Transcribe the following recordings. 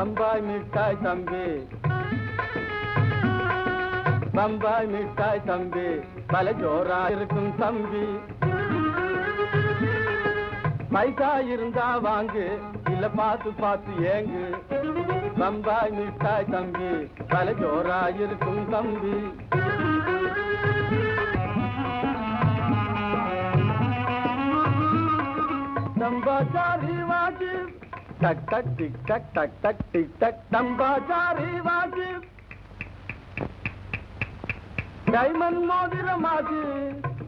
பம்பாய் மிட்டாய் தம்பி, பம்பாய் மிட்டாய் தம்பி, பல ஜோரா இருக்கும் தம்பி. பைசா இருந்தா வாங்கு, இல்ல பார்த்து பார்த்து ஏங்கு. பம்பாய் மிட்டாய் தம்பி, பல ஜோரா இருக்கும் தம்பி. டம்பாச்சாரி வாஜிப், டக் டக் டிக் டக் டக் டக் டிக் டக். டம்பாச்சாரி வாஜிப், டைமண்ட் மோதிரமாச்சு,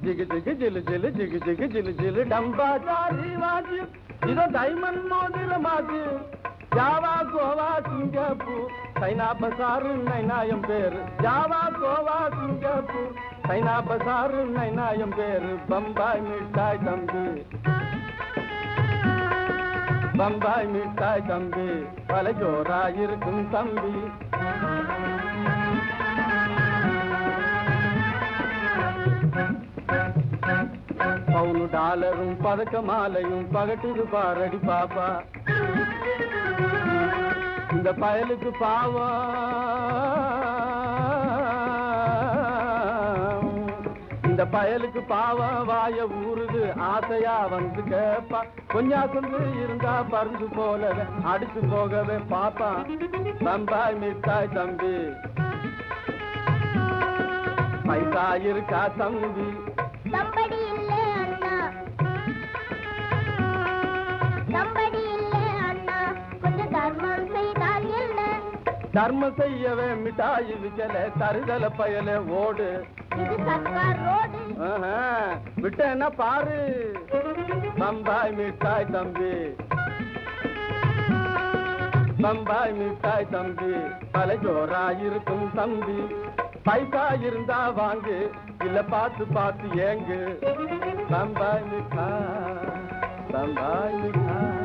ஜிகு ஜிகு ஜிலு ஜிலு ஜிகு ஜிகு ஜிலு ஜிலு. டம்பாச்சாரி வாஜிப், இதோ டைமண்ட் மோதிரமாச்சு. ஜாவா கோவா சிங்கப்பூர் சைனா பசாரு நைனாயம் பேரு. ஜாவா கோவா சிங்கப்பூர் சைனா பசாரு நைனாயம் பேரு. பம்பாய் மிட்டாய் தம்பி, பம்பாய் மிட்டாய் தம்பி, பல ஜோரா இருக்கும் தம்பி. பவுனு டாலரும் பதக்க மாலையும் பகட்டுது பாரடி பாப்பா. இந்த பயலுக்கு பாவம், இந்த பயலுக்கு பாவம் வாய ஊறுது, ஆசையா வந்து கேப்பா. கொஞ்சாசந்து இருந்தா பருந்து போலவே அடிச்சு போகவே பாப்பா. பம்பாய் மிட்டாய் தம்பி, பைசா இருக்கா தம்பி? சம்படி இல்லை அண்ணா, சம்படி இல்லை அண்ணா, கொஞ்சம் தர்மம் செய்தால் என்ன? தர்மம் செய்யவே மிட்டாய் விக்கல, தருதல பயல ஓடு. இது சர்க்கார் ரோடு. விட்டேன்னா பாரு. பம்பாய் மிட்டாய் தம்பி, பம்பாய் மிட்டாய் தம்பி, பல ஜோரா இருக்கும் தம்பி. பைசா இருந்தா வாங்கு, இல்ல பார்த்து பார்த்து ஏங்கு. பம்பாய் மிட்டாய், பம்பாய் மிட்டாய்,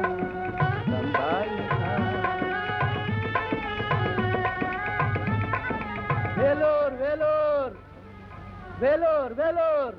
பம்பாய் மிட்டாய். வேலூர் வேலூர் வேலூர் வேலூர்.